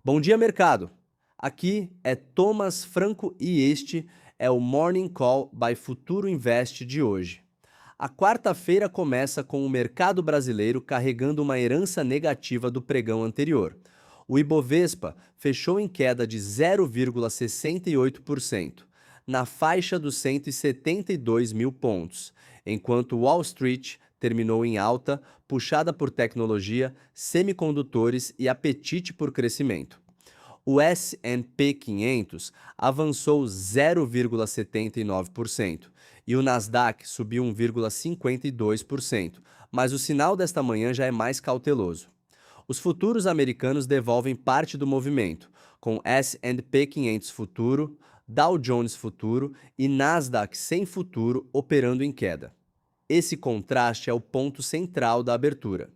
Bom dia, mercado! Aqui é Thomas Franco e este é o Morning Call by Futuro Invest de hoje. A quarta-feira começa com o mercado brasileiro carregando uma herança negativa do pregão anterior. O Ibovespa fechou em queda de 0,68%, na faixa dos 172 mil pontos, enquanto Wall Street terminou em alta, puxada por tecnologia, semicondutores e apetite por crescimento. O S&P 500 avançou 0,79% e o Nasdaq subiu 1,52%, mas o sinal desta manhã já é mais cauteloso. Os futuros americanos devolvem parte do movimento, com S&P 500 futuro, Dow Jones futuro e Nasdaq sem futuro operando em queda. Esse contraste é o ponto central da abertura.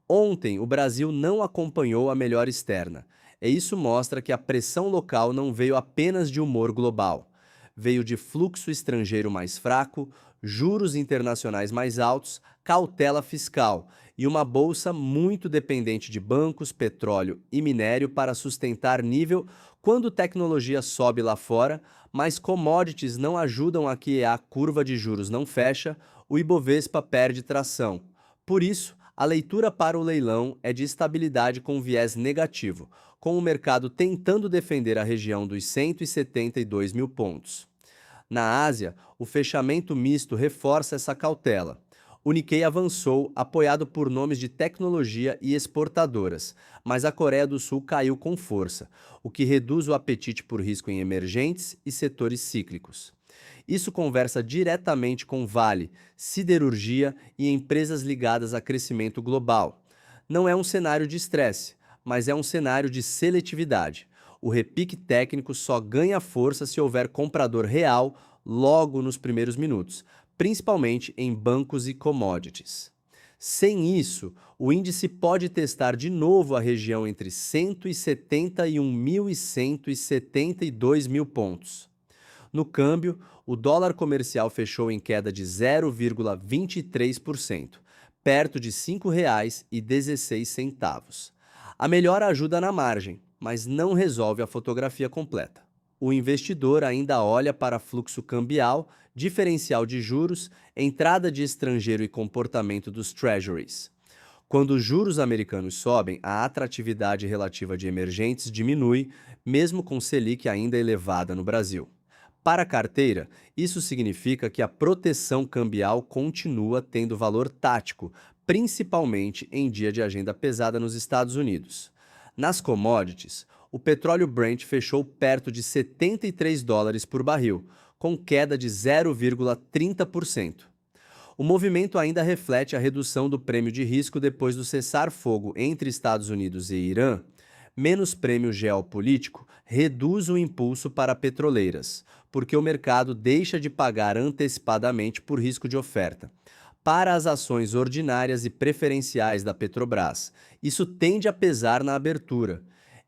Ontem, o Brasil não acompanhou a melhora externa, e isso mostra que a pressão local não veio apenas de humor global. Veio de fluxo estrangeiro mais fraco, juros internacionais mais altos, cautela fiscal e uma bolsa muito dependente de bancos, petróleo e minério para sustentar nível quando tecnologia sobe lá fora, mas commodities não ajudam a que a curva de juros não fecha, o Ibovespa perde tração. Por isso, a leitura para o leilão é de estabilidade com viés negativo, com o mercado tentando defender a região dos 172 mil pontos. Na Ásia, o fechamento misto reforça essa cautela. O Nikkei avançou, apoiado por nomes de tecnologia e exportadoras, mas a Coreia do Sul caiu com força, o que reduz o apetite por risco em emergentes e setores cíclicos. Isso conversa diretamente com Vale, siderurgia e empresas ligadas a crescimento global. Não é um cenário de estresse, mas é um cenário de seletividade. O repique técnico só ganha força se houver comprador real logo nos primeiros minutos, principalmente em bancos e commodities. Sem isso, o índice pode testar de novo a região entre 171 mil e 172 mil pontos. No câmbio, o dólar comercial fechou em queda de 0,23%, perto de R$ 5,16. A melhora ajuda na margem, mas não resolve a fotografia completa. O investidor ainda olha para fluxo cambial, diferencial de juros, entrada de estrangeiro e comportamento dos treasuries. Quando os juros americanos sobem, a atratividade relativa de emergentes diminui, mesmo com Selic ainda elevada no Brasil. Para a carteira, isso significa que a proteção cambial continua tendo valor tático, principalmente em dia de agenda pesada nos Estados Unidos. Nas commodities, o petróleo Brent fechou perto de US$ 73 por barril, com queda de 0,30%. O movimento ainda reflete a redução do prêmio de risco depois do cessar-fogo entre Estados Unidos e Irã. Menos prêmio geopolítico reduz o impulso para petroleiras, porque o mercado deixa de pagar antecipadamente por risco de oferta. Para as ações ordinárias e preferenciais da Petrobras, isso tende a pesar na abertura.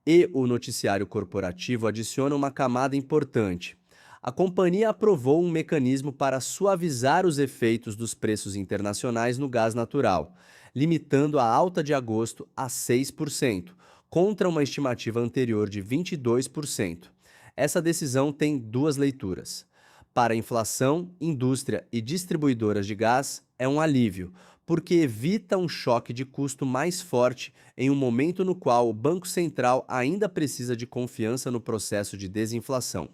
E o noticiário corporativo adiciona uma camada importante. A companhia aprovou um mecanismo para suavizar os efeitos dos preços internacionais no gás natural, limitando a alta de agosto a 6%, contra uma estimativa anterior de 22%. Essa decisão tem duas leituras. Para a inflação, indústria e distribuidoras de gás, é um alívio, porque evita um choque de custo mais forte em um momento no qual o Banco Central ainda precisa de confiança no processo de desinflação.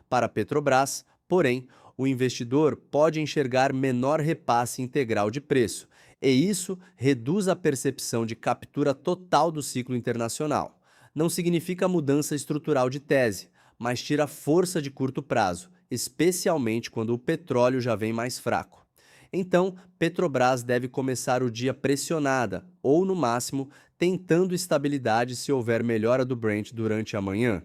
Para a Petrobras, porém, o investidor pode enxergar menor repasse integral de preço, e isso reduz a percepção de captura total do ciclo internacional. Não significa mudança estrutural de tese, mas tira força de curto prazo, especialmente quando o petróleo já vem mais fraco. Então, Petrobras deve começar o dia pressionada, ou no máximo, tentando estabilidade se houver melhora do Brent durante a manhã.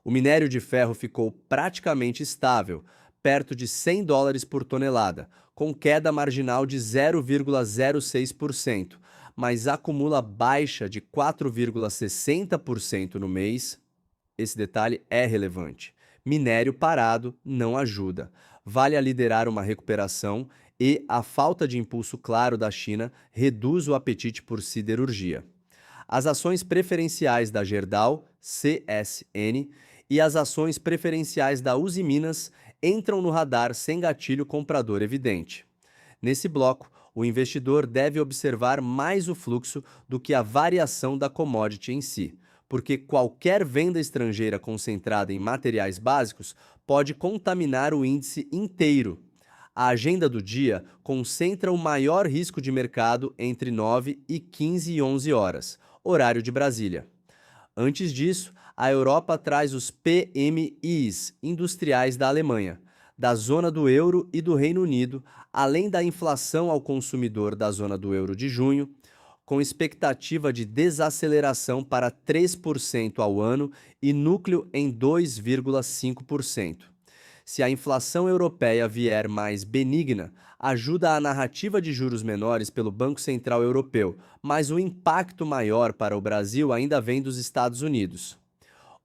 O minério de ferro ficou praticamente estável, perto de US$ 100 por tonelada, com queda marginal de 0,06%, mas acumula baixa de 4,60% no mês. Esse detalhe é relevante. Minério parado não ajuda. Vale a liderar uma recuperação e a falta de impulso claro da China reduz o apetite por siderurgia. As ações preferenciais da Gerdau, CSN, e as ações preferenciais da Uzi Minas entram no radar sem gatilho comprador evidente. Nesse bloco, o investidor deve observar mais o fluxo do que a variação da commodity em si, porque qualquer venda estrangeira concentrada em materiais básicos pode contaminar o índice inteiro. A agenda do dia concentra o maior risco de mercado entre 9 e 15 e 11 horas, horário de Brasília. Antes disso, a Europa traz os PMIs industriais da Alemanha, da zona do euro e do Reino Unido, além da inflação ao consumidor da zona do euro de junho, com expectativa de desaceleração para 3% ao ano e núcleo em 2,5%. Se a inflação europeia vier mais benigna, ajuda a narrativa de juros menores pelo Banco Central Europeu, mas o impacto maior para o Brasil ainda vem dos Estados Unidos.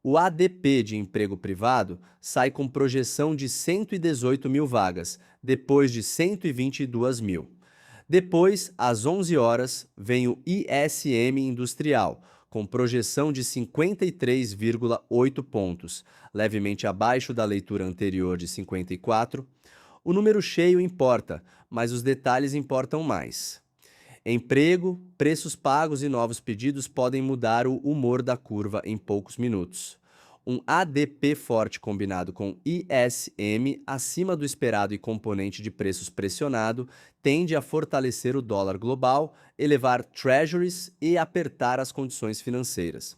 O ADP de emprego privado sai com projeção de 118 mil vagas, depois de 122 mil. Depois, às 11 horas, vem o ISM Industrial, com projeção de 53,8 pontos, levemente abaixo da leitura anterior de 54. O número cheio importa, mas os detalhes importam mais. Emprego, preços pagos e novos pedidos podem mudar o humor da curva em poucos minutos. Um ADP forte combinado com ISM acima do esperado e componente de preços pressionado tende a fortalecer o dólar global, elevar treasuries e apertar as condições financeiras.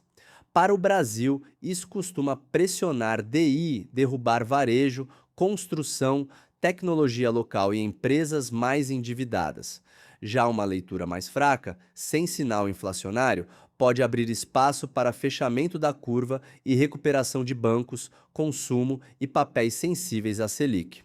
Para o Brasil, isso costuma pressionar DI, derrubar varejo, construção, tecnologia local e empresas mais endividadas. Já uma leitura mais fraca, sem sinal inflacionário, pode abrir espaço para fechamento da curva e recuperação de bancos, consumo e papéis sensíveis à Selic.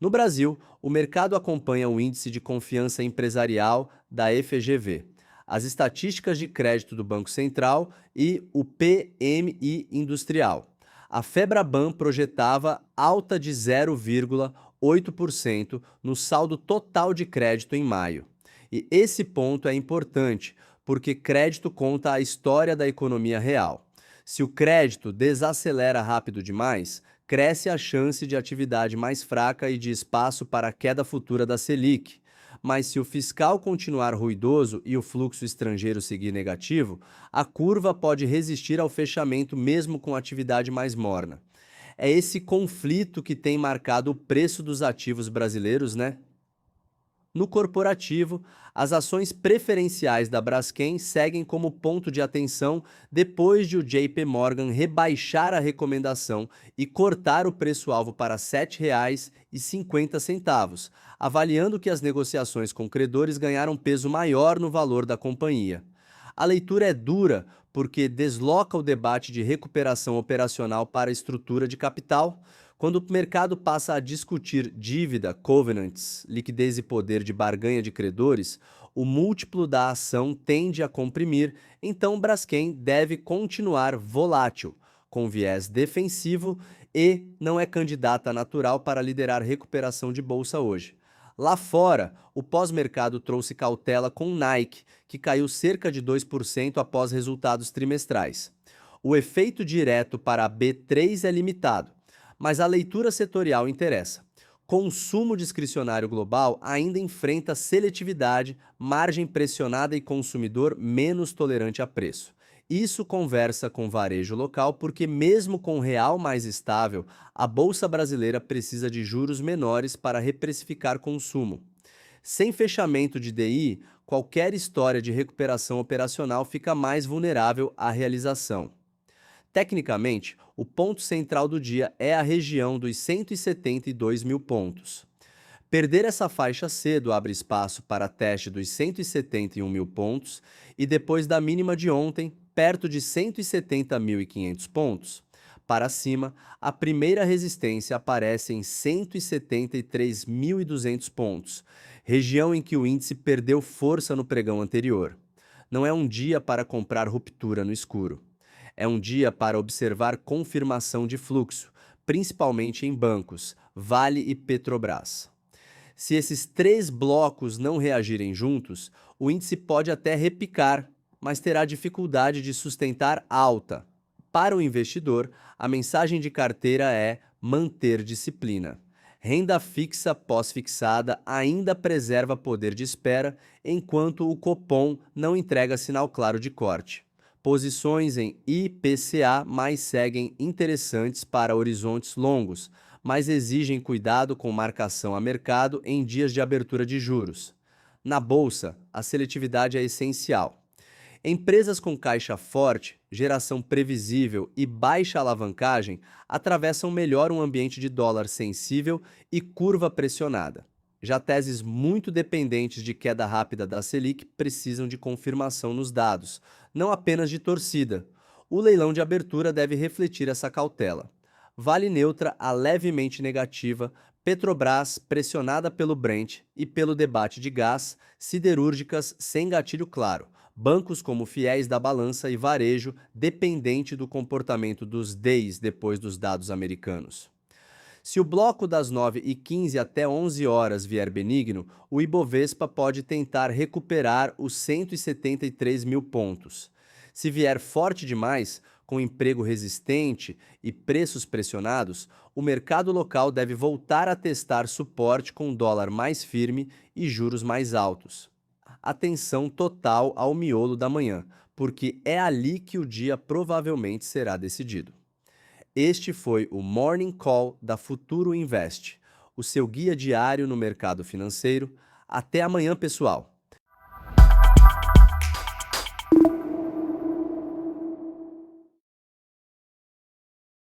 No Brasil, o mercado acompanha o Índice de Confiança Empresarial da FGV, as estatísticas de crédito do Banco Central e o PMI Industrial. A Febraban projetava alta de 0,8% no saldo total de crédito em maio. E esse ponto é importante, porque crédito conta a história da economia real. Se o crédito desacelera rápido demais, cresce a chance de atividade mais fraca e de espaço para a queda futura da Selic. Mas se o fiscal continuar ruidoso e o fluxo estrangeiro seguir negativo, a curva pode resistir ao fechamento mesmo com atividade mais morna. É esse conflito que tem marcado o preço dos ativos brasileiros, né? No corporativo, as ações preferenciais da Braskem seguem como ponto de atenção depois de o JP Morgan rebaixar a recomendação e cortar o preço-alvo para R$ 7,50, avaliando que as negociações com credores ganharam peso maior no valor da companhia. A leitura é dura porque desloca o debate de recuperação operacional para a estrutura de capital. Quando o mercado passa a discutir dívida, covenants, liquidez e poder de barganha de credores, o múltiplo da ação tende a comprimir, então Braskem deve continuar volátil, com viés defensivo e não é candidata natural para liderar recuperação de bolsa hoje. Lá fora, o pós-mercado trouxe cautela com Nike, que caiu cerca de 2% após resultados trimestrais. O efeito direto para a B3 é limitado, mas a leitura setorial interessa. Consumo discricionário global ainda enfrenta seletividade, margem pressionada e consumidor menos tolerante a preço. Isso conversa com varejo local porque mesmo com o real mais estável, a bolsa brasileira precisa de juros menores para reprecificar consumo. Sem fechamento de DI, qualquer história de recuperação operacional fica mais vulnerável à realização. Tecnicamente, o ponto central do dia é a região dos 172 mil pontos. Perder essa faixa cedo abre espaço para teste dos 171 mil pontos e depois da mínima de ontem, perto de 170.500 pontos. Para cima, a primeira resistência aparece em 173.200 pontos, região em que o índice perdeu força no pregão anterior. Não é um dia para comprar ruptura no escuro. É um dia para observar confirmação de fluxo, principalmente em bancos, Vale e Petrobras. Se esses três blocos não reagirem juntos, o índice pode até repicar, mas terá dificuldade de sustentar alta. Para o investidor, a mensagem de carteira é manter disciplina. Renda fixa pós-fixada ainda preserva poder de espera, enquanto o Copom não entrega sinal claro de corte. Posições em IPCA mais seguem interessantes para horizontes longos, mas exigem cuidado com marcação a mercado em dias de abertura de juros. Na bolsa, a seletividade é essencial. Empresas com caixa forte, geração previsível e baixa alavancagem atravessam melhor um ambiente de dólar sensível e curva pressionada. Já teses muito dependentes de queda rápida da Selic precisam de confirmação nos dados, não apenas de torcida. O leilão de abertura deve refletir essa cautela. Vale neutra a levemente negativa, Petrobras pressionada pelo Brent e pelo debate de gás, siderúrgicas sem gatilho claro, bancos como fiéis da balança e varejo dependente do comportamento dos DEIs depois dos dados americanos. Se o bloco das 9h15 até 11 horas vier benigno, o Ibovespa pode tentar recuperar os 173 mil pontos. Se vier forte demais, com emprego resistente e preços pressionados, o mercado local deve voltar a testar suporte com dólar mais firme e juros mais altos. Atenção total ao miolo da manhã, porque é ali que o dia provavelmente será decidido. Este foi o Morning Call da Futuro Invest, o seu guia diário no mercado financeiro. Até amanhã, pessoal!